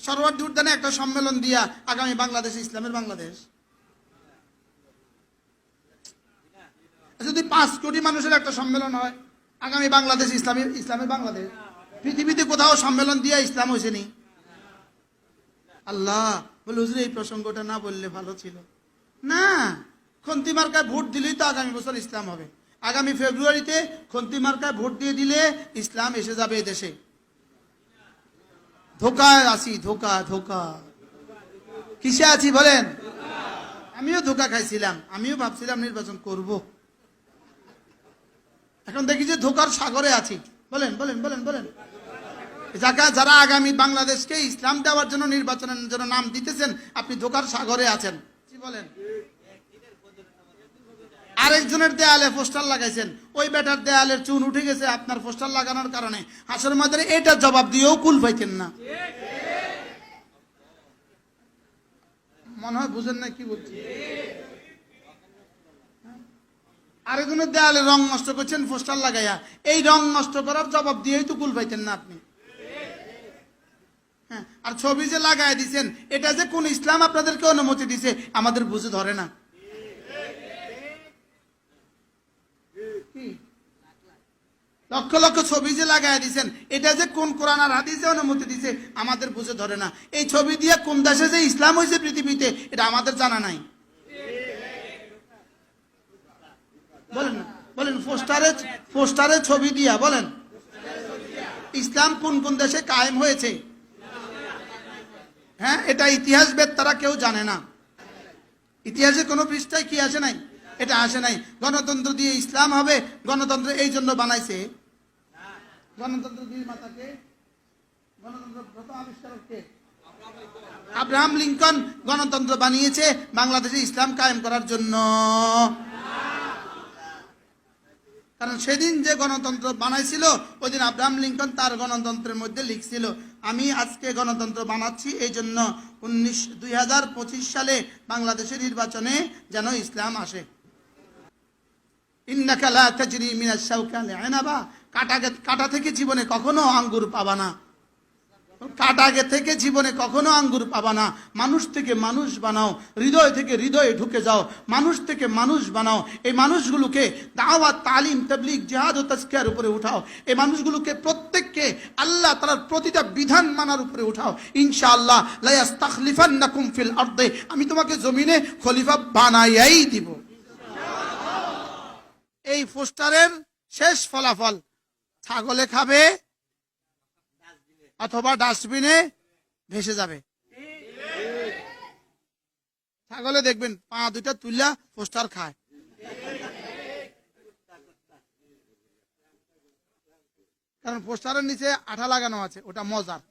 সরোয়ার্দী উদ্যানে একটা সম্মেলন দিয়া আগামী বাংলাদেশ ইসলামের বাংলাদেশ। যদি 5 কোটি মানুষের একটা সম্মেলন হয় আগামী বাংলাদেশ ইসলামের বাংলাদেশ, পৃথিবীতে কোথাও সম্মেলন দিয়া ইসলাম হয়েছে নি? আল্লাহ বলে হুজুর এই প্রসঙ্গটা না বললে ভালো ছিল না। খন্তি মার্কায় ভোট দিলেই তো আগামী বছর ইসলাম হবে। আগামী ফেব্রুয়ারিতে খন্তি মার্কায় ভোট দিয়ে দিলে ইসলাম এসে যাবে দেশে। ধোকায় আছি, ধোকা ধোকা। কিসে আছি বলেন? আমিও ধোকা খাইছিলাম, আমিও ভাবছিলাম নির্বাচন করব, এখন দেখি যে ধোকার সাগরে আছি। বলেন বলেন বলেন বলেন। যারা আগামী বাংলাদেশকে ইসলাম দেওয়ার জন্য নির্বাচনের জন্য নাম দিতেছেন, আপনি ধোকার সাগরে আছেন। কি বলেন? আরেকজনের দেয়ালে পোস্টার লাগাইছেন, ওই বেটার দেয়ালের চুন উঠে গেছে আপনার পোস্টার লাগানোর কারণে। হাসরের ময়দানে এটার জবাব দিয়েও কুল পাইতেন না। মনে হয় বুঝেন না কি বলছি। আরেকজনের দেয়ালে রং নষ্ট করছেন পোস্টার লাগাইয়া, এই রং নষ্ট করার জবাব দিয়েই তো কুল পাইতেন না আপনি। হ্যাঁ, আর ছবি যে লাগাই দিচ্ছেন, এটা যে কোন ইসলাম আপনাদেরকে অনুমতি দিছে আমাদের বুঝে ধরে না। লক্ষ লক্ষ ছবি যে লাগাই দিচ্ছেন, এটা যে কোন কোরআন আর হাদিসে অনুমতি দিছে আমাদের বুঝে ধরে না। এই ছবি দিয়ে কোন দেশে যে ইসলাম হয়েছে পৃথিবীতে এটা আমাদের জানা নাই। বলেন না, বলেন। পোস্টারে ছবি দিয়া বলেন ইসলাম কোন কোন দেশে কায়েম হয়েছে। হ্যাঁ, এটা ইতিহাসবেদ তারা কেউ জানে না। ইতিহাসে কোনো পৃষ্ঠায় কি আসে নাই? এটা আসে নাই। গণতন্ত্র দিয়ে ইসলাম হবে, গণতন্ত্র এই জন্য বানাইছে। গণতন্ত্র দিয়ে মাতাকে, গণতন্ত্র প্রথম আবিষ্কারক কে? আব্রাহাম লিঙ্কন গণতন্ত্র বানিয়েছে বাংলাদেশে ইসলাম কায়েম করার জন্য। কারণ সেদিন যে গণতন্ত্র বানাইছিল ওই দিন আব্রাহাম লিঙ্কন তার গণতন্ত্রের মধ্যে লিখছিল, আমি আজকে গণতন্ত্র বানাচ্ছি এই জন্য 2025 সালে বাংলাদেশের নির্বাচনে যেন ইসলাম আসে। ইন্নাকা লা তাজরি মিনাশ শাওকালি আনাবা, কাটা থেকে জীবনে কখনো আঙ্গুর পাবা না। কাটাগে থেকে জীবনে কখনো আঙ্গুর পাবা না। মানুষ থেকে মানুষ বানাও, হৃদয় থেকে হৃদয়ে ঢুকে যাও, মানুষ থেকে মানুষ বানাও। এই মানুষগুলোকে দাওয়াত, তালিম, তাবলীগ, জিহাদ ও তাজকিয়ার উপরে উঠাও। এই মানুষগুলোকে প্রত্যেককে আল্লাহ তাআলার প্রতিটা বিধান মানার উপরে উঠাও। ইনশাআল্লাহ লা ইস্তাখলিফান্নাকুম ফিল আরদে, আমি তোমাকে জমিনে খলিফা বানাইয়াই দিব। এই পোস্টারের শেষ ফলাফল ছাগলে খাবে অথবা ডাস্টবিনে ভেসে যাবে। ছাগলে দেখবেন পা দুইটা তুইলা পোস্টার খায়, কারণ পোস্টারের নিচে আঠা লাগানো আছে, ওটা মজার।